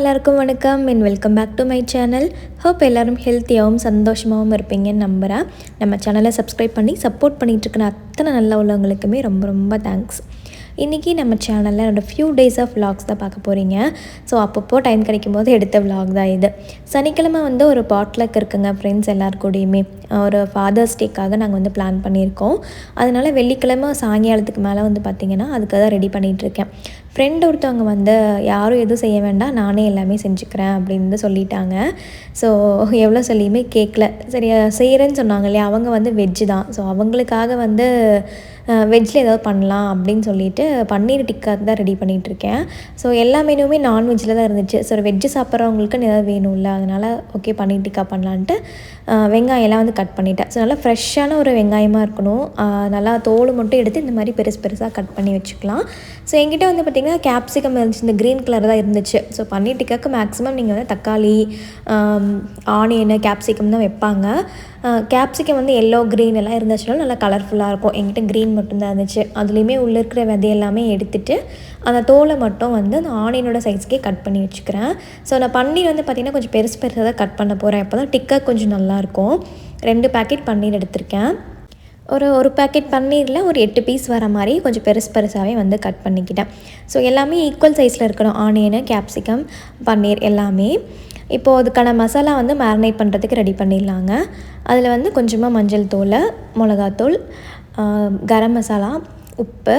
எல்லாருக்கும் வணக்கம் and welcome back to my channel. Hope எல்லோரும் ஹெல்த்தியாகவும் சந்தோஷமாகவும் இருப்பீங்கன்னு நம்புகிறேன். நம்ம சேனலை சப்ஸ்கிரைப் பண்ணி சப்போர்ட் பண்ணிகிட்ருக்கிற அத்தனை நல்ல உள்ளவங்களுக்குமே ரொம்ப ரொம்ப தேங்க்ஸ். இன்றைக்கி நம்ம சேனலில் என்னோடய ஃபியூ டேஸ் ஆஃப் விலாக்ஸ் தான் பார்க்க போகிறீங்க. ஸோ அப்பப்போ டைம் கிடைக்கும் போது எடுத்த விலாக் தான் இது. சனிக்கிழமை ஒரு பாட்லக் இருக்குங்க ஃப்ரெண்ட்ஸ் எல்லாருக்கூடையுமே. ஒரு ஃபாதர்ஸ் டேக்காக நாங்கள் பிளான் பண்ணியிருக்கோம். அதனால் வெள்ளிக்கிழமை சாயங்காலத்துக்கு மேலே பார்த்திங்கன்னா அதுக்காக தான் ரெடி பண்ணிகிட்ருக்கேன். ஃப்ரெண்ட் ஒருத்தவங்க யாரும் எதுவும் செய்ய வேண்டாம், நானே எல்லாமே செஞ்சுக்கிறேன் அப்படின்னு சொல்லிட்டாங்க. ஸோ எவ்வளோ சொல்லியுமே கேட்கல. சரி செய்கிறேன்னு சொன்னாங்க இல்லையா, அவங்க வெஜ்ஜு தான். ஸோ அவங்களுக்காக வெஜ்ஜில் ஏதாவது பண்ணலாம் அப்படின்னு சொல்லிட்டு பன்னீர் டிக்காக்கு தான் ரெடி பண்ணிகிட்ருக்கேன். ஸோ எல்லா மெனுவுமே நான்வெஜ்ஜில் தான் இருந்துச்சு. ஸோ வெஜ்ஜு சாப்பிட்றவங்களுக்கு ஏதாவது வேணும்ல, அதனால் ஓகே பன்னீர் டிக்கா பண்ணலான்ட்டு வெங்காயம்லாம் கட் பண்ணிட்டேன். ஸோ நல்லா ஃப்ரெஷ்ஷான ஒரு வெங்காயமாக இருக்கணும். நல்லா தோல் மட்டும் எடுத்து இந்த மாதிரி பெருசு பெருசாக கட் பண்ணி வச்சுக்கலாம். ஸோ என்கிட்ட பார்த்திங்கன்னா கேப்சிகம் இருந்துச்சு, இந்த க்ரீன் கலர் தான் இருந்துச்சு. ஸோ பன்னீர் டிக்காக்கு மேக்ஸிமம் நீங்கள் தக்காளி, ஆனியனு, கேப்சிகம் தான் வைப்பாங்க. கேப்சிகம் எல்லோ க்ரீன் எல்லாம் இருந்துச்சுனாலும் நல்லா கலர்ஃபுல்லாக இருக்கும். என்கிட்ட க்ரீன் மட்டும்தான் இருந்துச்சு. அதுலேயுமே உள்ளே இருக்கிற விதை எல்லாமே எடுத்துகிட்டு அந்த தோலை மட்டும் அந்த ஆனியனோட சைஸ்க்கே கட் பண்ணி வச்சுக்கிறேன். ஸோ நான் பன்னீர் பார்த்திங்கன்னா கொஞ்சம் பெருசு பெருசாக தான் கட் பண்ண போகிறேன். அப்போ தான் டிக்கா கொஞ்சம் நல்லாயிருக்கும். 2 பேக்கெட் பன்னீர் எடுத்திருக்கேன். ஒரு பேக்கெட் பன்னீரில் ஒரு 8 பீஸ் வர மாதிரி கொஞ்சம் பெருசு பெருசாகவே கட் பண்ணிக்கிட்டேன். ஸோ எல்லாமே ஈக்குவல் சைஸில் இருக்கணும், ஆனியனு, கேப்சிகம், பன்னீர் எல்லாமே. இப்போது அதுக்கான மசாலா மேரினேட் பண்ணுறதுக்கு ரெடி பண்ணிடலாங்க. அதில் கொஞ்சமாக மஞ்சள் தூள், மிளகாத்தூள், கரம் மசாலா, உப்பு,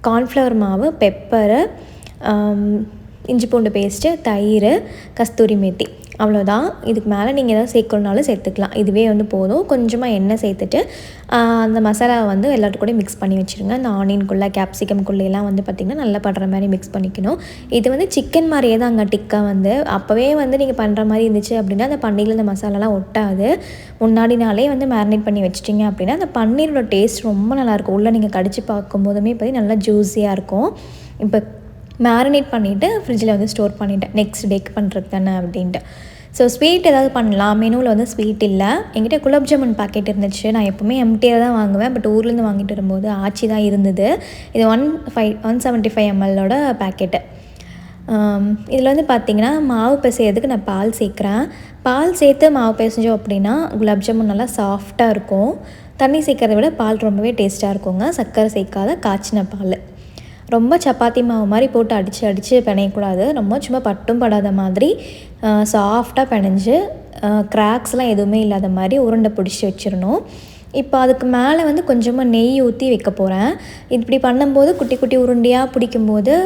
கார்ன்ஃப்ளவர் மாவு, பெப்பரு, இஞ்சி பூண்டு பேஸ்ட்டு, தயிர், கஸ்தூரி மேத்தி, அவ்வளோதான். இதுக்கு மேலே நீங்கள் எதாவது சேர்க்கணுனாலும் சேர்த்துக்கலாம். இதுவே போதும். கொஞ்சமாக எண்ணெய் சேர்த்துட்டு அந்த மசாலாவை எல்லாத்துக்கும் கூட மிக்ஸ் பண்ணி வச்சுருங்க. அந்த ஆனியனுக்குள்ளே, கேப்சிகம்குள்ளேலாம் பார்த்திங்கன்னா நல்லா படுற மாதிரி மிக்ஸ் பண்ணிக்கணும். இது சிக்கன் மாதிரியே தான் அங்கே டிக்கா அப்போவே நீங்கள் பண்ணுற மாதிரி இருந்துச்சு அப்படின்னா அந்த பன்னீரில் இந்த மசாலாலாம் ஒட்டாது. முன்னாடி நாளே மேரினேட் பண்ணி வச்சிட்டிங்க அப்படின்னா அந்த பன்னீரோட டேஸ்ட் ரொம்ப நல்லாயிருக்கும். உள்ளே நீங்கள் கடிச்சு பார்க்கும்போதுமே நல்லா ஜூஸியாக இருக்கும். இப்போ மேரினேட் பண்ணிவிட்டு ஃப்ரிட்ஜில் ஸ்டோர் பண்ணிவிட்டேன், நெக்ஸ்ட் டேக்கு பண்ணுறது தானே அப்படின்ட்டு. ஸோ ஸ்வீட் ஏதாவது பண்ணலாம். மெனுவில் ஸ்வீட் இல்லை. என்கிட்ட குலாப் ஜாமுன் பாக்கெட் இருந்துச்சு. நான் எப்போவுமே எம்டியாக தான் வாங்குவேன். பட் ஊர்லேருந்து வாங்கிட்டு வரும்போது ஆச்சி தான் இருந்தது. இது 175 ml பேக்கெட்டு. இதில் பார்த்திங்கன்னா மாவு பிசையறதுக்கு நான் பால் சேர்க்குறேன். பால் சேர்த்து மாவு பிசைஞ்சோம் அப்படின்னா குலாப் ஜாமுன் நல்லா சாஃப்டாக இருக்கும். தண்ணி சேர்க்கறத விட பால் ரொம்பவே டேஸ்ட்டாக இருக்குங்க. சர்க்கரை சேர்க்காத காய்ச்சின பால். ரொம்ப சப்பாத்தி மாவு மாதிரி போட்டு அடித்து பிணையக்கூடாது. ரொம்ப சும்மா பட்டும் படாத மாதிரி சாஃப்டாக பிணைஞ்சு கிராக்ஸ்லாம் எதுவுமே இல்லாத மாதிரி உருண்டை பிடிச்சி வச்சிடணும். இப்போ அதுக்கு மேலே கொஞ்சமாக நெய் ஊற்றி வைக்க போகிறேன். இப்படி பண்ணும்போது குட்டி குட்டி உருண்டையாக பிடிக்கும்போது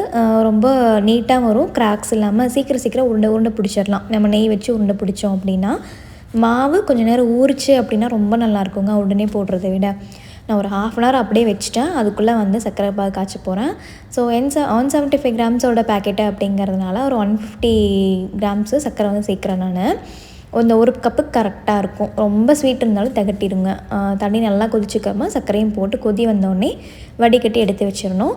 ரொம்ப நீட்டாக வரும். கிராக்ஸ் இல்லாமல் சீக்கிரம் உருண்டை பிடிச்சிடலாம். நம்ம நெய் வச்சு உருண்டை பிடிச்சோம் அப்படின்னா. மாவு கொஞ்சம் நேரம் ஊறிச்சு அப்படின்னா ரொம்ப நல்லாயிருக்குங்க, உடனே போடுறத விட. நான் ஒரு 1/2 hour அப்படியே வச்சுட்டேன். அதுக்குள்ளே சர்க்கரை பாகு காய்ச்ச போகிறேன். ஸோ 175 கிராம்ஸோட பேக்கெட்டு அப்படிங்கிறதுனால ஒரு 150 கிராம்ஸு சர்க்கரை சேர்க்குறேன் நான். இந்த ஒரு கப்புக்கு கரெக்டாக இருக்கும். ரொம்ப ஸ்வீட் இருந்தாலும் திகட்டிடுங்க. தண்ணி நல்லா கொதிச்சுக்காம சர்க்கரையும் போட்டு கொதி வந்தோடனே வடிகட்டி எடுத்து வச்சிடணும்.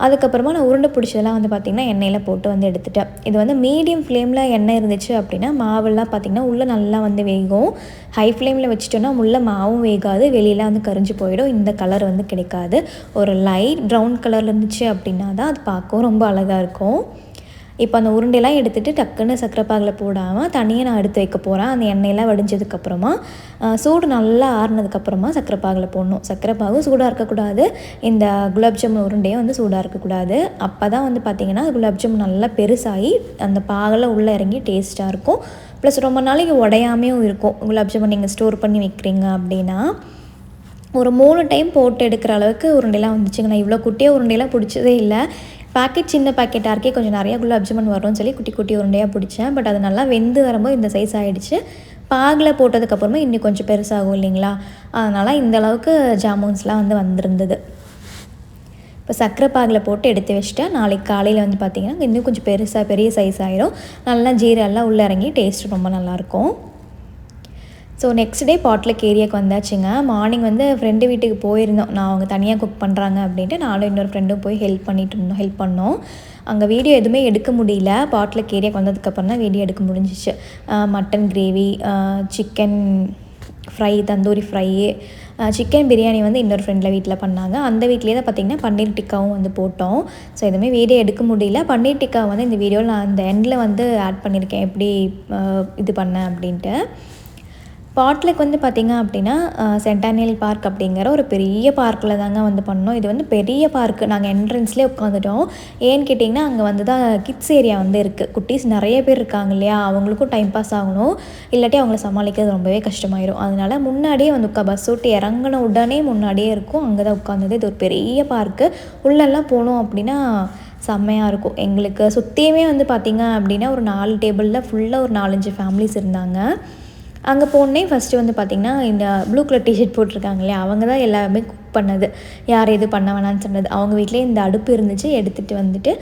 அதுக்கப்புறமா நான் உருண்டை பிடிச்சதெல்லாம் பார்த்திங்கன்னா எண்ணெயில் போட்டு எடுத்துட்டேன். இது மீடியம் ஃப்ளேமில் எண்ணெய் இருந்துச்சு அப்படின்னா மாவெல்லாம் பார்த்திங்கன்னா உள்ளே நல்லா வேகும். ஹை ஃப்ளேமில் வச்சுட்டோன்னா உள்ளே மாவும் வேகாது, வெளியில் கரிஞ்சு போயிடும். இந்த கலர் கிடைக்காது. ஒரு லைட் ப்ரௌன் கலரில் இருந்துச்சு அப்படின்னா தான் அது பார்க்கவும் ரொம்ப அழகாக இருக்கும். இப்போ அந்த உருண்டையெல்லாம் எடுத்துகிட்டு டக்குன்னு சர்க்கரை பாகில் போடாமல் தனியாக நான் எடுத்து வைக்க போகிறேன். அந்த எண்ணெயெல்லாம் வடிஞ்சதுக்கப்புறமா சூடு நல்லா ஆறுனதுக்கப்புறமா சர்க்கரை பாகில் போடணும். சர்க்கரை பாகு சூடாக இருக்கக்கூடாது. இந்த குலாப் ஜாமுன் உருண்டையும் சூடாக இருக்கக்கூடாது. அப்போ தான் பார்த்திங்கன்னா குலாப் ஜாமுன் நல்லா பெருசாகி அந்த பாகில் உள்ளே இறங்கி டேஸ்ட்டாக இருக்கும். ப்ளஸ் ரொம்ப நாளைக்கு உடையாமையும் இருக்கும். குலாப் ஜாமுன் நீங்கள் ஸ்டோர் பண்ணி வைக்கிறீங்க அப்படின்னா ஒரு 3 டைம் போட்டு எடுக்கிற அளவுக்கு உருண்டையெல்லாம் வந்துச்சுங்க. நான் இவ்வளோ குட்டியாக உருண்டையெல்லாம் பிடிச்சதே இல்லை. பேக்கெட் சின்ன பேக்கெட்டாக இருக்கே, கொஞ்சம் நிறையா குலாப் ஜாமுன் வரும்னு சொல்லி குட்டி குட்டி உருண்டையாக பிடிச்சேன். பட் அது நல்லா வெந்து வரும்போது இந்த சைஸ் ஆகிடுச்சு. பாகில் போட்டதுக்கப்புறமா இன்னும் கொஞ்சம் பெருசாகும் இல்லைங்களா, அதனால் இந்தளவுக்கு ஜாமுன்ஸ்லாம் வந்திருந்தது. இப்போ சர்க்கரை பாகில் போட்டு எடுத்து வச்சுட்டேன். நாளைக்கு காலையில் பார்த்திங்கன்னா இன்னும் கொஞ்சம் பெரிய சைஸ் ஆகிடும். நல்லா ஜீரெல்லாம் உள்ளே இறங்கி டேஸ்ட் ரொம்ப நல்லாயிருக்கும். ஸோ நெக்ஸ்ட் டே பாட்லக் ஏரியாவுக்கு வந்தாச்சுங்க. மார்னிங் ஃப்ரெண்டு வீட்டுக்கு போயிருந்தோம். நான் அவங்க தனியாக குக் பண்ணுறாங்க அப்படின்ட்டு நானும் இன்னொரு ஃப்ரெண்டும் போய் ஹெல்ப் பண்ணோம். அங்கே வீடியோ எதுவுமே எடுக்க முடியல. பாட்லக் ஏரியாவுக்கு வந்ததுக்கப்புறம் தான் வீடியோ எடுக்க முடிஞ்சிச்சு. Mutton gravy, chicken fry, tandoori fry, chicken biryani வந்து இன்னொரு ஃப்ரெண்டில் வீட்டில் பண்ணாங்க. அந்த வீட்லேயே தான் பார்த்திங்கன்னா பன்னீர் டிக்காவும் வந்து போட்டோம். ஸோ எதுவுமே வீடியோ எடுக்க முடியல. பன்னீர் டிக்கா வந்து இந்த வீடியோவில் நான் அந்த எண்டில் வந்து ஆட் பண்ணியிருக்கேன், எப்படி இது பண்ணேன் அப்படின்ட்டு. பாட்லக் வந்து பார்த்திங்க அப்படின்னா சென்டானியல் பார்க் அப்படிங்கிற ஒரு பெரிய பார்க்கில் தாங்க வந்து பண்ணோம். இது வந்து பெரிய பார்க்கு. நாங்கள் என்ட்ரன்ஸ்லேயே உட்காந்துட்டோம். ஏன்னு கேட்டிங்கன்னா அங்கே வந்து தான் கிட்ஸ் ஏரியா வந்து இருக்குது. குட்டீஸ் நிறைய பேர் இருக்காங்க இல்லையா, அவங்களுக்கும் டைம் பாஸ் ஆகணும், இல்லாட்டி அவங்கள சமாளிக்கிறது ரொம்பவே கஷ்டமாயிடும். அதனால் முன்னாடியே வந்து பஸ் விட்டு இறங்கின உடனே முன்னாடியே இருக்கும், அங்கே தான் உட்காந்தது. இது ஒரு பெரிய பார்க்கு. உள்ளெல்லாம் போனோம் அப்படின்னா செம்மையாக இருக்கும். எங்களுக்கு சுற்றியுமே வந்து பார்த்திங்க அப்படின்னா ஒரு 4 டேபிளில் ஃபுல்லாக ஒரு 4-5 ஃபேமிலிஸ் இருந்தாங்க. அங்கே போனே ஃபஸ்ட்டு வந்து பார்த்திங்கன்னா இந்த ப்ளூ கலர் டிஷர்ட் போட்டிருக்காங்க இல்லையா, அவங்க தான் எல்லாமே குக் பண்ணது. யார் எது பண்ண வேணான்னு சொன்னது. அவங்க வீட்லேயே இந்த அடுப்பு இருந்துச்சு, எடுத்துகிட்டு வந்துட்டு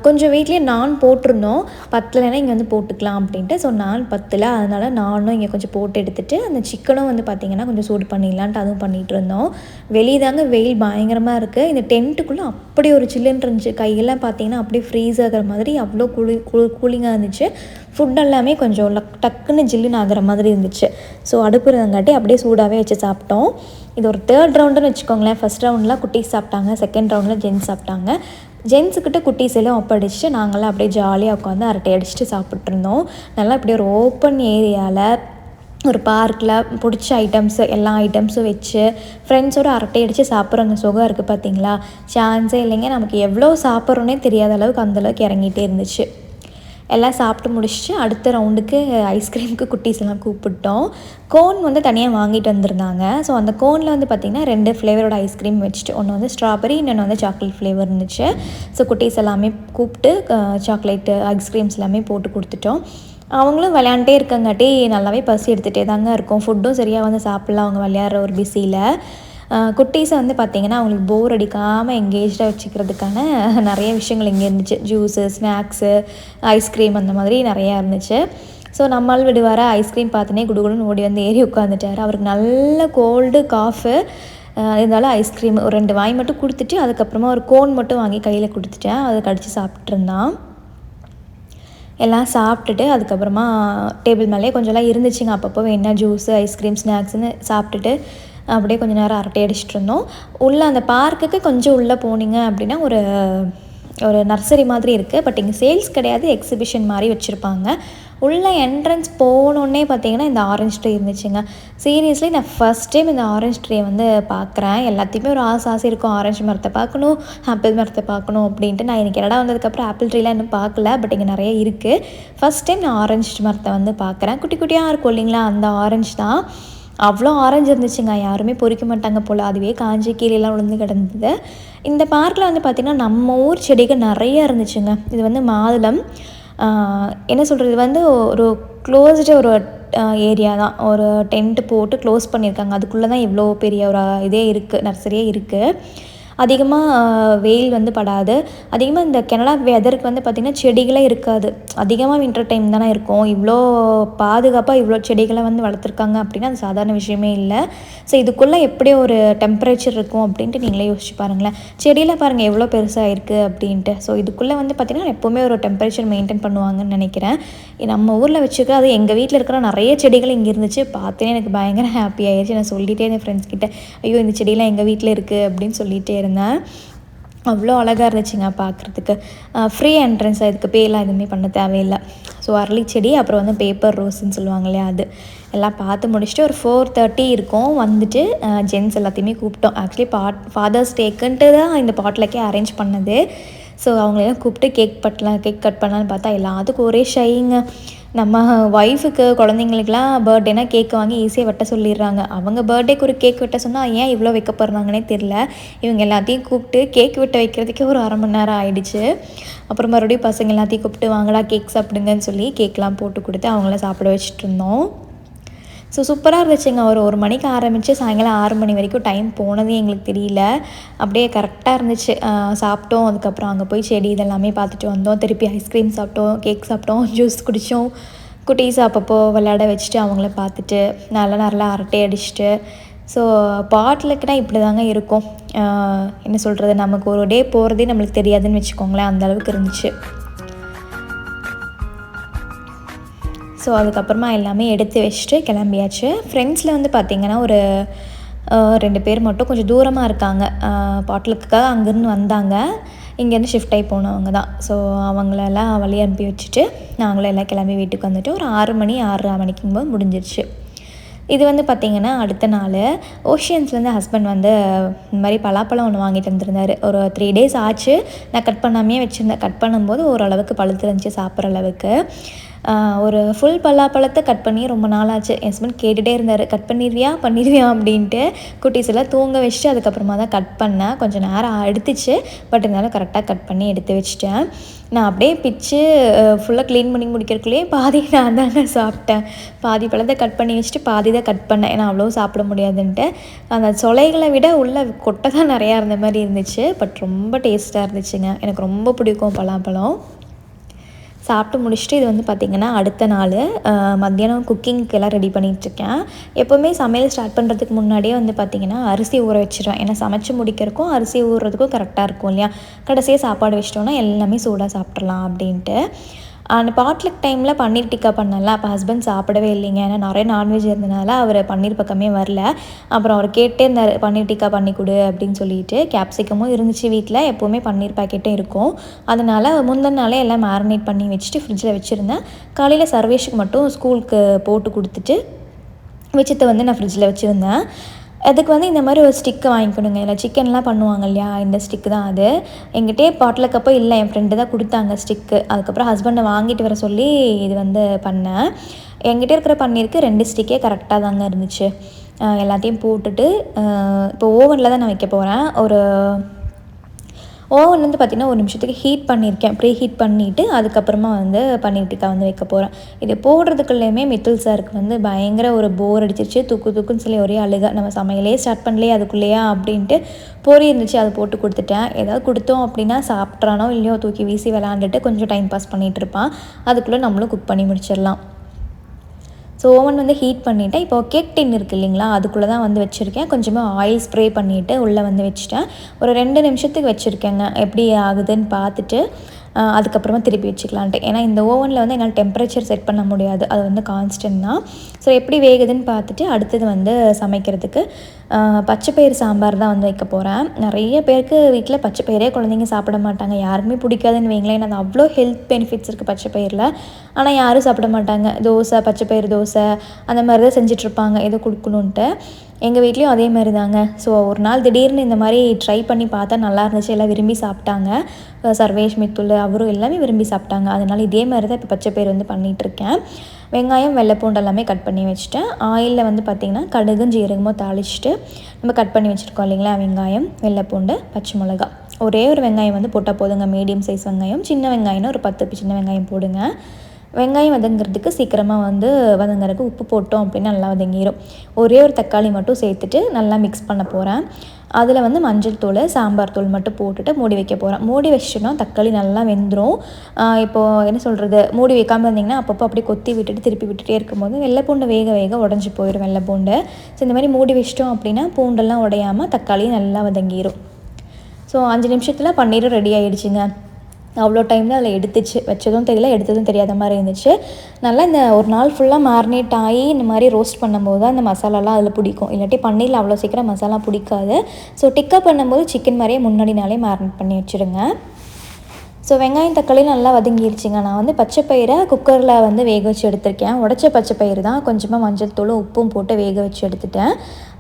கொஞ்சம் வீட்லேயே நான் போட்டிருந்தோம். பத்தலைன்னா இங்கே வந்து போட்டுக்கலாம் அப்படின்ட்டு. ஸோ நான் பத்தலை, அதனால் நானும் இங்கே கொஞ்சம் போட்டு எடுத்துகிட்டு அந்த சிக்கனும் வந்து பார்த்திங்கன்னா கொஞ்சம் சூடு பண்ணிடலான்ட்டு அதுவும் பண்ணிகிட்டு இருந்தோம். வெளியே தாங்க வெயில் பயங்கரமாக இருக்குது. இந்த டென்ட்டுக்குள்ளே அப்படி ஒரு சில்லுன்னு இருந்துச்சு. கையெல்லாம் பார்த்திங்கன்னா அப்படியே ஃப்ரீஸ் ஆகிற மாதிரி அவ்வளோ கூலிங்காக இருந்துச்சு. ஃபுட் எல்லாமே கொஞ்சம் டக்குன்னு ஜில்லுன்னு ஆகிற மாதிரி இருந்துச்சு. ஸோ அடுப்பு இருந்தங்காட்டி அப்படியே சூடாகவே வச்சு சாப்பிட்டோம். இது ஒரு 3rd ரவுண்டுன்னு வச்சுக்கோங்களேன். ஃபஸ்ட் ரவுண்டில் குட்டீஸ் சாப்பிட்டாங்க, செகண்ட் ரவுண்டில் ஜென்ஸ் சாப்பிட்டாங்க. ஜென்ஸுக்கிட்ட குட்டீஸ் எல்லாம் ஒப்படைச்சிட்டு நாங்களாம் அப்படியே ஜாலியாக உட்காந்து அரட்டை அடிச்சுட்டு சாப்பிட்ருந்தோம். நல்லா அப்படியே ஒரு ஓப்பன் ஏரியாவில் ஒரு பார்க்கில் பிடிச்ச ஐட்டம்ஸு எல்லா ஐட்டம்ஸும் வச்சு ஃப்ரெண்ட்ஸோடு அரட்டை அடித்து சாப்பிட்ற அந்த சுகம் இருக்குது பார்த்திங்களா, சான்ஸே இல்லைங்க. நமக்கு எவ்வளோ சாப்பிட்றோன்னே தெரியாத அளவுக்கு அந்தளவுக்கு இறங்கிட்டே இருந்துச்சு. எல்லாம் சாப்பிட்டு முடிச்சுட்டு அடுத்த ரவுண்டுக்கு ஐஸ்கிரீமுக்கு குட்டீஸ் எல்லாம் கூப்பிட்டோம். கோன் வந்து தனியாக வாங்கிட்டு வந்திருந்தாங்க. ஸோ அந்த கோனில் வந்து பார்த்திங்கன்னா 2 ஃப்ளேவரோட ஐஸ்கிரீம் வச்சுட்டு, ஒன்று வந்து ஸ்ட்ராபெரி, இன்னொன்று வந்து சாக்லேட் ஃப்ளேவர் இருந்துச்சு. ஸோ குட்டீஸ் எல்லாமே கூப்பிட்டு சாக்லேட்டு ஐஸ்கிரீம்ஸ் எல்லாமே போட்டு கொடுத்துட்டோம். அவங்களும் விளையாண்டே இருக்கங்காட்டி நல்லாவே பசி எடுத்துகிட்டே தாங்க இருக்கும். ஃபுட்டும் சரியாக வந்து சாப்பிட்லாம் அவங்க விளையாடுற ஒரு பிஸியில். குட்டீஸை வந்து பார்த்திங்கன்னா அவங்களுக்கு போர் அடிக்காமல் எங்கேஜாக வச்சுக்கிறதுக்கான நிறைய விஷயங்கள் இங்கே இருந்துச்சு. ஜூஸு, ஸ்நாக்ஸு, ஐஸ்கிரீம் அந்த மாதிரி நிறையா இருந்துச்சு. ஸோ நம்மால் விடுவார ஐஸ்கிரீம் பார்த்துனே குடுகுடுன்னு ஓடி வந்து ஏறி உட்காந்துட்டார். அவருக்கு நல்ல கோல்டு காஃபு இருந்தாலும் ஐஸ்கிரீம் ஒரு 2 வாய் மட்டும் கொடுத்துட்டு அதுக்கப்புறமா ஒரு கோன் மட்டும் வாங்கி கையில் கொடுத்துட்டேன். அதை கடித்து சாப்பிட்ருந்தான். எல்லாம் சாப்பிட்டுட்டு அதுக்கப்புறமா டேபிள் மேலே கொஞ்சம்லாம் இருந்துச்சுங்க. அப்பப்போ வேணா ஜூஸு, ஐஸ்கிரீம், ஸ்நாக்ஸுன்னு சாப்பிட்டுட்டு அப்படியே கொஞ்சம் நேரம் அரட்டை அடிச்சுட்டு இருந்தோம். உள்ளே அந்த பார்க்குக்கு கொஞ்சம் உள்ளே போனீங்க அப்படின்னா ஒரு நர்சரி மாதிரி இருக்குது. பட் இங்கே சேல்ஸ் கிடையாது, எக்ஸிபிஷன் மாதிரி வச்சுருப்பாங்க. உள்ளே என்ட்ரன்ஸ் போனோடனே பார்த்தீங்கன்னா இந்த ஆரஞ்சு ட்ரீ இருந்துச்சுங்க. சீரியஸ்லி நான் ஃபஸ்ட் டைம் இந்த ஆரஞ்சு ட்ரீயை வந்து பார்க்குறேன். எல்லாத்தையுமே ஒரு ஆசை இருக்கும், ஆரஞ்சு மரத்தை பார்க்கணும், ஆப்பிள் மரத்தை பார்க்கணும் அப்படின்ட்டு. நான் எனக்கு கனடா வந்ததுக்கப்புறம் ஆப்பிள் ட்ரீலாம் இன்னும் பார்க்கல, பட் இங்கே நிறைய இருக்குது. ஃபஸ்ட் டைம் நான் ஆரஞ்சு மரத்தை வந்து பார்க்குறேன். குட்டி குட்டியாக இருக்கும் இல்லைங்களா, அந்த ஆரஞ்சு தான். அவ்வளோ ஆரஞ்சு இருந்துச்சுங்க. யாருமே பொறிக்க மாட்டாங்க போல், அதுவே காஞ்சி கீழெல்லாம் விழுந்து கிடந்தது. இந்த பார்க்கில் வந்து பார்த்திங்கன்னா நம்ம ஊர் செடிகள் நிறையா இருந்துச்சுங்க. இது வந்து மாதுளம், என்ன சொல்கிறது, இது வந்து ஒரு க்ளோஸ்டு ஒரு ஏரியா தான். ஒரு டென்ட்டு போட்டு க்ளோஸ் பண்ணியிருக்காங்க. அதுக்குள்ளே தான் இவ்வளோ பெரிய ஒரு இதே இருக்குது, நர்சரியே இருக்குது. அதிகமாக வெயில் வந்து படாது. அதிகமாக இந்த கனடா வெதருக்கு வந்து பார்த்திங்கன்னா செடிகளே இருக்காது. அதிகமாக வின்டர் டைம் தானே இருக்கும். இவ்வளோ பாதுகாப்பாக இவ்வளோ செடிகளை வந்து வளர்த்துருக்காங்க அப்படின்னா அது சாதாரண விஷயமே இல்லை. ஸோ இதுக்குள்ளே எப்படி ஒரு டெம்பரேச்சர் இருக்கும் அப்படின்ட்டு நீங்களே யோசிச்சு பாருங்களேன். செடியில் பாருங்கள் எவ்வளோ பெருசாக இருக்குது அப்படின்ட்டு. ஸோ இதுக்குள்ளே வந்து பார்த்திங்கன்னா எப்போவுமே ஒரு டெம்பரேச்சர் மெயின்டைன் பண்ணுவாங்கன்னு நினைக்கிறேன். நம்ம ஊரில் வச்சுக்க, அது எங்கள் வீட்டில் இருக்கிற நிறைய செடிகள் இங்கே இருந்துச்சு. பார்த்தேனே எனக்கு பயங்கர ஹாப்பி ஆயிடுச்சு. நான் சொல்லிகிட்டே இருந்தேன் ஃப்ரெண்ட்ஸ் கிட்டே, ஐயோ இந்த செடியெலாம் எங்கள் வீட்டில் இருக்குது அப்படின்னு சொல்லிகிட்டே இருந்தேன். அவ்வளோ அழகாக இருந்துச்சுங்க பார்க்குறதுக்கு. ஃப்ரீ என்ட்ரன்ஸ், அதுக்கு பேலாம் எதுவுமே பண்ண தேவையில்லை. ஸோ அரளி செடி, அப்புறம் வந்து பேப்பர் ரோஸ்ன்னு சொல்லுவாங்க இல்லையா, அது எல்லாம் பார்த்து முடிச்சுட்டு ஒரு 4:30 இருக்கும். வந்துட்டு ஜென்ஸ் எல்லாத்தையுமே கூப்பிட்டோம். ஆக்சுவலி ஃபாதர்ஸ் டேக்குன்ட்டு தான் இந்த பாட்லக்கே அரேஞ்ச் பண்ணது. ஸோ அவங்களெல்லாம் கூப்பிட்டு கேக் கட் பண்ணலான்னு பார்த்தா எல்லாத்துக்கும் ஒரே ஷைங்க. நம்ம ஒய்ஃபுக்கு, குழந்தைங்களுக்குலாம் பர்த்டேனா கேக் வாங்கி ஈஸியாக வெட்ட சொல்லிடுறாங்க. அவங்க பர்த்டேக்கு ஒரு கேக் வெட்ட சொன்னால் ஏன் இவ்வளோ வைக்கப்படுறாங்கன்னே தெரில. இவங்க எல்லாத்தையும் கூப்பிட்டு கேக் வெட்ட வைக்கிறதுக்கே ஒரு 1/2 மணி நேரம் ஆகிடுச்சு. அப்புறம் மறுபடியும் பசங்க எல்லாத்தையும் கூப்பிட்டு வாங்கடா கேக் சாப்பிடுங்கன்னு சொல்லி கேக்லாம் போட்டு கொடுத்து அவங்கள சாப்பிட வச்சுட்டு இருந்தோம். ஸோ சூப்பராக இருந்துச்சுங்க. ஒரு 1 மணிக்கு ஆரம்பித்து சாயங்காலம் 6 மணி வரைக்கும் டைம் போனதே எங்களுக்கு தெரியல. அப்படியே கரெக்டாக இருந்துச்சு. சாப்பிட்டோம். அதுக்கப்புறம் அங்கே போய் செடி இதெல்லாமே பார்த்துட்டு வந்தோம். திருப்பி ஐஸ்கிரீம் சாப்பிட்டோம், கேக் சாப்பிட்டோம், ஜூஸ் குடித்தோம். குட்டீஸ் அப்பப்போ விளையாட வச்சுட்டு அவங்கள பார்த்துட்டு நல்லா அரட்டை அடிச்சுட்டு. ஸோ பாட்லக்குனா இப்படி தாங்க இருக்கும். என்ன சொல்கிறது, நமக்கு ஒரு டே போகிறதே நம்மளுக்கு தெரியாதுன்னு வச்சுக்கோங்களேன், அந்தளவுக்கு இருந்துச்சு. ஸோ அதுக்கப்புறமா எல்லாமே எடுத்து வச்சுட்டு கிளம்பியாச்சு. ஃப்ரெண்ட்ஸில் வந்து பார்த்திங்கன்னா ஒரு 2 பேர் மட்டும் கொஞ்சம் தூரமாக இருக்காங்க. பாட்லுக்காக அங்கேருந்து வந்தாங்க. இங்கேருந்து ஷிஃப்ட் ஆகி போனவங்க தான். ஸோ அவங்களெல்லாம் வழி அனுப்பி வச்சுட்டு நாங்களும் எல்லாம் கிளம்பி வீட்டுக்கு வந்துட்டு ஒரு 6 மணி 6:30 மணிக்கும்போது முடிஞ்சிருச்சு. இது வந்து பார்த்திங்கன்னா அடுத்த நாள் ஓஷியன்ஸ்லேருந்து ஹஸ்பண்ட் வந்து இந்த மாதிரி பலாப்பழம் ஒன்று வாங்கிட்டு வந்திருந்தார். ஒரு 3 டேஸ் ஆச்சு. நான் கட் பண்ணாமையே வச்சுருந்தேன். கட் பண்ணும்போது ஓரளவுக்கு பழுத்து இருந்துச்சு சாப்பிட்ற அளவுக்கு. ஒரு ஃபுல் பலாப்பழத்தை கட் பண்ணி ரொம்ப நாள் ஆச்சு. என் ஹஸ்பண்ட் கேட்டுகிட்டே இருந்தார், கட் பண்ணிடுவியா அப்படின்ட்டு. குட்டீஸ் எல்லாம் தூங்க வச்சுட்டு அதுக்கப்புறமா தான் கட் பண்ணேன். கொஞ்சம் நேரம் எடுத்துச்சு. பட் இருந்தாலும் கரெக்டாக கட் பண்ணி எடுத்து வச்சுட்டேன். நான் அப்படியே பிச்சு ஃபுல்லாக க்ளீன் பண்ணி முடிக்கிறதுக்குள்ளேயே பாதி நான் தாங்க சாப்பிட்டேன். பாதி பழத்தை கட் பண்ணி வச்சுட்டு பாதி தான் கட் பண்ணேன். ஏன்னா அவ்வளோ சாப்பிட முடியாதுன்ட்டு. அந்த சொலைகளை விட உள்ள கொட்டை தான் நிறையா இருந்த மாதிரி இருந்துச்சு. பட் ரொம்ப டேஸ்ட்டாக இருந்துச்சுங்க. எனக்கு ரொம்ப பிடிக்கும் பலாப்பழம். சாப்பிட்டு முடிச்சுட்டு இது வந்து பார்த்திங்கன்னா அடுத்த நாள் மத்தியானம் குக்கிங்க்கு எல்லாம் ரெடி பண்ணிகிட்ருக்கேன். எப்போவுமே சமையல் ஸ்டார்ட் பண்ணுறதுக்கு முன்னாடியே வந்து பார்த்திங்கன்னா அரிசி ஊற வச்சிடுவேன். ஏன்னா சமைச்சு முடிக்கிறதுக்கும் அரிசி ஊறுறதுக்கும் கரெக்டாக இருக்கும் இல்லையா. கடைசியாக சாப்பாடு வச்சிட்டோன்னா எல்லாமே சூடாக சாப்பிட்றலாம் அப்படின்ட்டு. அந்த பாட்லக் டைமில் பன்னீர் டிக்கா பண்ணல. அப்போ ஹஸ்பண்ட் சாப்பிடவே இல்லைங்க. ஏன்னா நிறைய நான்வெஜ் இருந்தனால அவர் பன்னீர் பக்கமே வரல. அப்புறம் அவர் கேட்டே இருந்தார், பன்னீர் டிக்கா பண்ணி கொடு அப்படின்னு சொல்லிட்டு. கேப்சிகமும் இருந்துச்சு வீட்டில். எப்போவுமே பன்னீர் பாக்கெட்டும் இருக்கும். அதனால் முந்தின நாளே எல்லாம் மேரினேட் பண்ணி வச்சுட்டு ஃப்ரிட்ஜில் வச்சுருந்தேன். காலையில் சர்வேஷுக்கு மட்டும் ஸ்கூலுக்கு போட்டு கொடுத்துட்டு மிச்சத்தை வந்து நான் ஃப்ரிட்ஜில் வச்சுருந்தேன். அதுக்கு வந்து இந்த மாதிரி ஒரு ஸ்டிக்கு வாங்கிக்கணுங்க. இல்லை சிக்கன்லாம் பண்ணுவாங்க இல்லையா, இந்த ஸ்டிக்கு தான் அது. எங்கிட்டே பாட்லக்கப்போ இல்லை, என் ஃப்ரெண்டு தான் கொடுத்தாங்க ஸ்டிக்கு. அதுக்கப்புறம் ஹஸ்பண்டை வாங்கிட்டு வர சொல்லி இது வந்து பண்ணேன். என்கிட்ட இருக்கிற பன்னீருக்கு 2 ஸ்டிக்கே கரெக்டாக தாங்க இருந்துச்சு. எல்லாத்தையும் போட்டுட்டு இப்போ ஓவனில் தான் நான் வைக்க போகிறேன். ஓவன் வந்து பார்த்திங்கன்னா 1 நிமிஷத்துக்கு ஹீட் பண்ணியிருக்கேன். ப்ரீ ஹீட் பண்ணிவிட்டு அதுக்கப்புறமா வந்து பன்னீர் டிக்கா வந்து வைக்க போகிறேன். இது போடுறதுக்குள்ளேயுமே மித்துல் சாருக்கு வந்து பயங்கர ஒரு போர் அடிச்சிருச்சு. தூக்குன்னு சொல்லி ஒரே அழுக. நம்ம சமையலே ஸ்டார்ட் பண்ணலையே அதுக்குள்ளேயா அப்படின்ட்டு பொரி இருந்துச்சு, அதை போட்டு கொடுத்துட்டேன். ஏதாவது கொடுத்தோம் அப்படின்னா சாப்பிட்றானோ இல்லையோ தூக்கி வீசி விளாண்டுட்டு கொஞ்சம் டைம் பாஸ் பண்ணிகிட்டு இருப்பான். அதுக்குள்ளே நம்மளும் குக் பண்ணி முடிச்சிடலாம். ஸோ ஓவன் வந்து ஹீட் பண்ணிவிட்டேன். இப்போ கேக் டின் இருக்குது இல்லைங்களா, அதுக்குள்ளே தான் வந்து வச்சுருக்கேன். கொஞ்சமாக ஆயில் ஸ்ப்ரே பண்ணிவிட்டு உள்ளே வந்து வச்சுட்டேன். ஒரு 2 நிமிஷத்துக்கு வச்சுருக்கேங்க. எப்படி ஆகுதுன்னு பார்த்துட்டு அதுக்கப்புறமா திருப்பி வச்சுக்கலான்ட்டு. ஏன்னா இந்த ஓவனில் வந்து என்னால் டெம்பரேச்சர் செட் பண்ண முடியாது, அது வந்து கான்ஸ்டன்ட் தான். ஸோ எப்படி வேகுதுன்னு பார்த்துட்டு அடுத்தது வந்து சமைக்கிறதுக்கு பச்சைப்பயிறு சாம்பார் தான் வந்து வைக்க போகிறேன். நிறைய பேருக்கு வீட்டில் பச்சைப்பயிரே குழந்தைங்க சாப்பிட மாட்டாங்க. யாருமே பிடிக்காதுன்னு வைங்களேன். அது அவ்வளோ ஹெல்த் பெனிஃபிட்ஸ் இருக்குது பச்சைப்பயிரில். ஆனால் யாரும் சாப்பிட மாட்டாங்க. தோசை, பச்சைப்பயிறு தோசை அந்த மாதிரி தான் செஞ்சிட்ருப்பாங்க எதோ கொடுக்கணுன்ட்டு. எங்கள் வீட்லேயும் அதே மாதிரி தாங்க. ஸோ ஒரு நாள் திடீர்னு இந்த மாதிரி ட்ரை பண்ணி பார்த்தா நல்லா இருந்துச்சு. எல்லாம் விரும்பி சாப்பிட்டாங்க. சர்வேஷ், மித்துல் அவரும் எல்லாமே விரும்பி சாப்பிட்டாங்க. அதனால் இதே மாதிரி தான் இப்போ பச்சைப்பயிறு வந்து பண்ணிகிட்ருக்கேன். வெங்காயம், வெள்ளைப்பூண்டு எல்லாமே கட் பண்ணி வச்சுட்டேன். ஆயிலில் வந்து பார்த்திங்கன்னா கடுகும் ஜீரகமும் தாளிச்சிட்டு நம்ம கட் பண்ணி வச்சுருக்கோம் இல்லைங்களா, வெங்காயம், வெள்ளைப்பூண்டு, பச்சை மிளகா. ஒரே ஒரு வெங்காயம் வந்து போட்டால் போதுங்க. மீடியம் சைஸ் வெங்காயம். சின்ன வெங்காயம்னா ஒரு 10 சின்ன வெங்காயம் போடுங்க. வெங்காயம் வதங்கிறதுக்கு சீக்கிரமாக வந்து வதங்கிறதுக்கு உப்பு போட்டோம் அப்படின்னா நல்லா வதங்கிடும். ஒரே ஒரு தக்காளி மட்டும் சேர்த்துட்டு நல்லா மிக்ஸ் பண்ண போகிறேன். அதில் வந்து மஞ்சள் தூள், சாம்பார் தூள் மட்டும் போட்டுட்டு மூடி வைக்க போகிறேன். மூடி வச்சிட்டோன்னா தக்காளி நல்லா வெந்துடும். இப்போது என்ன சொல்கிறது, மூடி வைக்காமல் இருந்திங்கன்னா அப்பப்போ அப்படியே கொத்தி விட்டுட்டு திருப்பி விட்டுட்டே இருக்கும்போது வெள்ளைப்பூண்டு வேக வேக உடஞ்சி போயிடும் வெள்ளைப்பூண்டு. ஸோ இந்த மாதிரி மூடி வச்சிட்டோம் அப்படின்னா பூண்டெல்லாம் உடையாமல் தக்காளியும் நல்லா வதங்கிடும். ஸோ 5 நிமிஷத்தில் பன்னீரும் ரெடி ஆகிடுச்சிங்க. அவ்வளோ டைம் தான் அதில் எடுத்துச்சு. வச்சதும் தெரியல, எடுத்ததும் தெரியாத மாதிரி இருந்துச்சு. நல்லா இந்த ஒரு நாள் ஃபுல்லாக மேரினேட் ஆகி இந்த மாதிரி ரோஸ்ட் பண்ணும்போது தான் அந்த மசாலாலாம் அதில் பிடிக்கும். இல்லாட்டி பன்னீரில் அவ்வளோ சீக்கிரம் மசாலா பிடிக்காது. ஸோ டிக்கா பண்ணும்போது சிக்கன் மாதிரியே முன்னாடி நாளே மேரினேட் பண்ணி வச்சுருங்க. ஸோ வெங்காயம் தக்காளி நல்லா வதங்கிடுச்சிங்க. நான் வந்து பச்சைப்பயிரை குக்கரில் வந்து வேக வச்சு எடுத்திருக்கேன். உடச்ச பச்சைப்பயிறு தான். கொஞ்சமாக மஞ்சள் தூளும் உப்பும் போட்டு வேக வச்சு எடுத்துட்டேன்.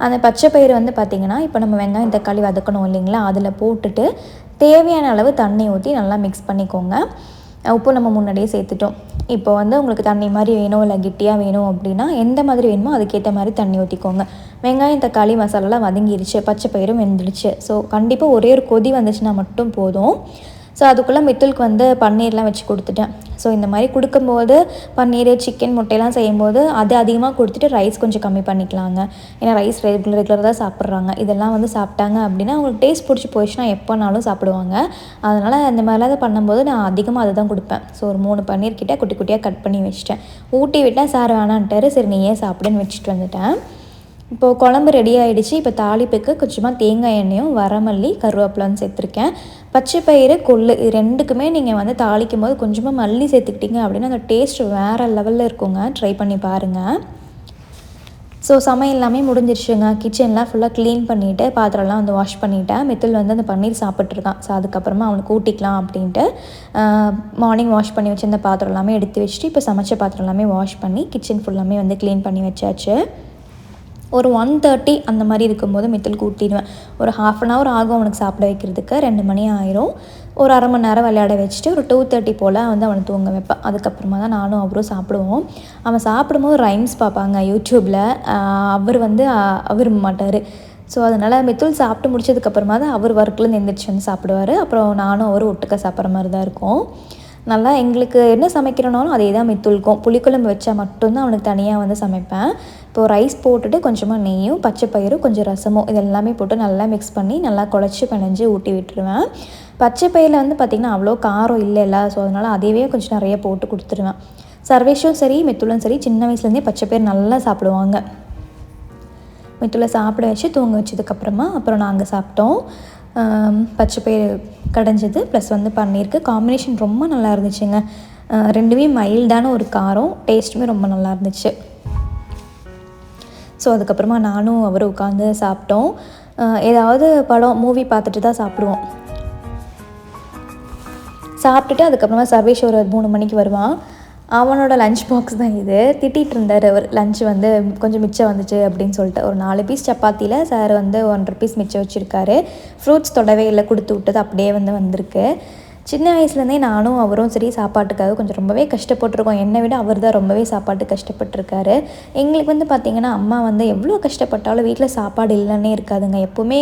அந்த பச்சைப்பயிறு வந்து பார்த்திங்கன்னா இப்போ நம்ம வெங்காயம் தக்காளி வதக்கணும் இல்லைங்களா, அதில் போட்டுட்டு தேவையான அளவு தண்ணி ஊற்றி நல்லா மிக்ஸ் பண்ணிக்கோங்க. உப்பு நம்ம முன்னாடியே சேர்த்துட்டோம். இப்போ வந்து உங்களுக்கு தண்ணி மாதிரி வேணும் இல்லை கெட்டியாக வேணும் அப்படின்னா எந்த மாதிரி வேணுமோ அதுக்கேற்ற மாதிரி தண்ணி ஊற்றிக்கோங்க. வெங்காயம் தக்காளி மசாலாலாம் வதங்கிடுச்சு, பச்சைப்பயிரும் வெந்துடுச்சு. ஸோ கண்டிப்பாக ஒரே ஒரு கொதி வந்துச்சுன்னா மட்டும் போதும். ஸோ அதுக்குள்ளே மித்துலுக்கு வந்து பன்னீர்லாம் வச்சு கொடுத்துட்டேன். ஸோ இந்த மாதிரி கொடுக்கும்போது பன்னீர், சிக்கன், முட்டையெல்லாம் செய்யும்போது அது அதிகமாக கொடுத்துட்டு ரைஸ் கொஞ்சம் கம்மி பண்ணிக்கலாங்க. ஏன்னா ரைஸ் ரெகுலராக தான் சாப்பிட்றாங்க. இதெல்லாம் வந்து சாப்பிட்டாங்க அப்படின்னா அவங்களுக்கு டேஸ்ட் பிடிச்சி போயிடுச்சுன்னா எப்போனாலும் சாப்பிடுவாங்க. அதனால் இந்த மாதிரிலாம் தான் பண்ணும்போது நான் அதிகமாக அதை தான் கொடுப்பேன். ஸோ ஒரு 3 பன்னீர் கிட்டே குட்டி குட்டியாக கட் பண்ணி வச்சிட்டேன். ஊட்டி விட்டேன், சார் வேணான்ட்டார். சரி நீயே சாப்பிடுன்னு வச்சுட்டு வந்துட்டேன். இப்போது குழம்பு ரெடி ஆகிடுச்சு. இப்போ தாளிப்புக்கு கொஞ்சமாக தேங்காய் எண்ணெயும் வரமல்லி கருவேப்பிலான்னு சேர்த்துருக்கேன். பச்சை பயிறு கொள்ளு இது ரெண்டுக்குமே நீங்கள் வந்து தாளிக்கும் போது கொஞ்சமாக மல்லி சேர்த்துக்கிட்டிங்க அப்படின்னா அந்த டேஸ்ட் வேறு லெவலில் இருக்குங்க. ட்ரை பண்ணி பாருங்கள். ஸோ சமையல் எல்லாமே முடிஞ்சிருச்சுங்க. கிச்சன்லாம் ஃபுல்லாக க்ளீன் பண்ணிவிட்டு பாத்திரம்லாம் வந்து வாஷ் பண்ணிவிட்டேன். மித்துல் வந்து அந்த பன்னீர் சாப்பிட்ருக்கான். ஸோ அதுக்கப்புறமா அவனுக்கு ஊட்டிக்கலாம் அப்படின்ட்டு மார்னிங் வாஷ் பண்ணி வச்சு பாத்திரம் எல்லாமே எடுத்து வச்சுட்டு இப்போ சமைச்ச பாத்திரம் எல்லாமே வாஷ் பண்ணி கிச்சன் ஃபுல்லாமே வந்து க்ளீன் பண்ணி வச்சாச்சு. ஒரு 1:30 அந்த மாதிரி இருக்கும்போது மித்துலுக்கு ஊட்டிடுவேன். ஒரு 1/2 hour ஆகும் அவனுக்கு சாப்பிட வைக்கிறதுக்கு. 2 மணி ஆயிரும். ஒரு அரை மணி நேரம் விளையாட வச்சுட்டு ஒரு 2:30 போல் வந்து அவனை தூங்க வைப்பேன். அதுக்கப்புறமா தான் நானும் அவரும் சாப்பிடுவோம். அவன் சாப்பிடும்போது ரைம்ஸ் பார்ப்பாங்க யூடியூப்பில். அவர் மாட்டார். ஸோ அதனால் மித்துல் சாப்பிட்டு முடிச்சதுக்கப்புறமா தான் அவர் ஒர்க்லேருந்து எந்திரிச்சு வந்து சாப்பிடுவார். அப்புறம் நானும் அவரும் ஒட்டுக்க சாப்பிட்ற மாதிரி தான் இருக்கும். நல்லா எங்களுக்கு என்ன சமைக்கிறனாலும் அதே தான் மித்துலுக்கும். புளிக்குழம்பு வச்சா மட்டும்தான் அவனுக்கு தனியாக வந்து சமைப்பேன். இப்போது ரைஸ் போட்டுட்டு கொஞ்சமாக நெய்யும் பச்சை பயிரும் கொஞ்சம் ரசமும் இது எல்லாமே போட்டு நல்லா மிக்ஸ் பண்ணி நல்லா குழச்சி பிணைஞ்சு ஊட்டி விட்டுருவேன். பச்சை பயிரில் வந்து பார்த்திங்கன்னா அவ்வளோ காரம் இல்லைல்ல. ஸோ அதனால் அதையே கொஞ்சம் நிறைய போட்டு கொடுத்துருவேன். சர்வேஷும் சரி மித்துலும் சரி சின்ன வயசுலேருந்தே பச்சை பயிர் நல்லா சாப்பிடுவாங்க. மித்துலை சாப்பிட வச்சு தூங்க வச்சதுக்கப்புறமா அப்புறம் நாங்கள் சாப்பிட்டோம். பச்சை பயிர் கடைஞ்சது ப்ளஸ் வந்து பன்னீருக்கு காம்பினேஷன் ரொம்ப நல்லா இருந்துச்சுங்க. ரெண்டுமே மைல்டான ஒரு காரம், டேஸ்ட்டுமே ரொம்ப நல்லா இருந்துச்சு. ஸோ அதுக்கப்புறமா நானும் அவரும் உட்காந்து சாப்பிட்டோம். ஏதாவது படம் மூவி பார்த்துட்டு தான் சாப்பிடுவோம். சாப்பிட்டுட்டு அதுக்கப்புறமா சர்வேஷ் ஒரு 3 மணிக்கு வருவான். அவனோட லஞ்ச் பாக்ஸ் தான் இது. திட்டிகிட்டு இருந்தார் அவர். லஞ்ச் வந்து கொஞ்சம் மிச்சம் வந்துச்சு அப்படின்னு சொல்லிட்டு. ஒரு 4 பீஸ் சப்பாத்தியில் சார் வந்து 1.5 பீஸ் மிச்சம் வச்சுருக்காரு. ஃப்ரூட்ஸ் தொடவே இல்லை, கொடுத்து விட்டது அப்படியே வந்திருக்கு. சின்ன வயசுலேருந்தே நானும் அவரும் சரி சாப்பாட்டுக்காக கொஞ்சம் ரொம்பவே கஷ்டப்பட்டுருக்கோம். என்னை விட அவர் தான் ரொம்பவே சாப்பாட்டு கஷ்டப்பட்டுருக்காரு. எங்களுக்கு வந்து பார்த்திங்கன்னா அம்மா வந்து எவ்வளோ கஷ்டப்பட்டாலும் வீட்டில் சாப்பாடு இல்லைன்னே இருக்காதுங்க. எப்போவுமே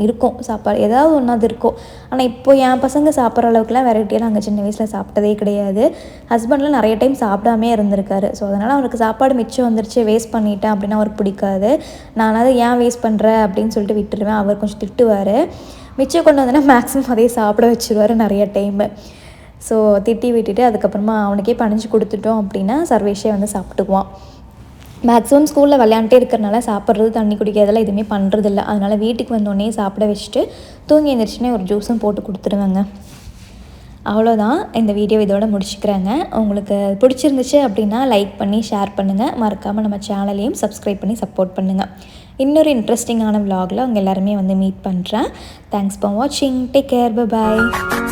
இருக்கும் சாப்பாடு, ஏதாவது ஒன்றாவது இருக்கும். ஆனால் இப்போது என் பசங்க சாப்பிட்ற அளவுக்குலாம் வெரைட்டியாக நாங்கள் சின்ன வயசில் சாப்பிட்டதே கிடையாது. ஹஸ்பண்ட்லாம் நிறைய டைம் சாப்பிடாமே இருந்திருக்காரு. ஸோ அதனால் அவருக்கு சாப்பாடு மிச்சம் வந்துருச்சு வேஸ்ட் பண்ணிட்டேன் அப்படின்னா அவருக்கு பிடிக்காது. நானாவது ஏன் வேஸ்ட் பண்ணுறேன் அப்படின்னு சொல்லிட்டு விட்டுருவேன். அவர் கொஞ்சம் திட்டுவார். மிச்சம் கொண்டு வந்தேன்னா மேக்ஸிமம் அதே சாப்பிட வச்சுருவார் நிறைய டைமு. ஸோ திட்டி விட்டுட்டு அதுக்கப்புறமா அவனுக்கே பணிஞ்சு கொடுத்துட்டோம் அப்படின்னா சர்வேஷே வந்து சாப்பிட்டுக்குவான். மேக்ஸிமம் ஸ்கூலில் விளையாண்டே இருக்கிறனால சாப்பிட்றது தண்ணி குடிக்கிறதெல்லாம் எதுவுமே பண்ணுறதில்ல. அதனால் வீட்டுக்கு வந்தோடனே சாப்பிட வச்சுட்டு தூங்கி எழுந்திரிச்சுனே ஒரு ஜூஸும் போட்டு கொடுத்துருவேங்க. அவ்வளோதான், இந்த வீடியோ இதோட முடிச்சுக்கிறேங்க. உங்களுக்கு பிடிச்சிருந்துச்சு அப்படின்னா லைக் பண்ணி ஷேர் பண்ணுங்கள். மறக்காமல் நம்ம சேனலையும் சப்ஸ்கிரைப் பண்ணி சப்போர்ட் பண்ணுங்கள். இன்னொரு இன்ட்ரெஸ்டிங்கான விலாகில் உங்கள் எல்லாருமே வந்து மீட் பண்ணுறேன். தேங்க்ஸ் ஃபார் வாட்சிங். Take care. பை.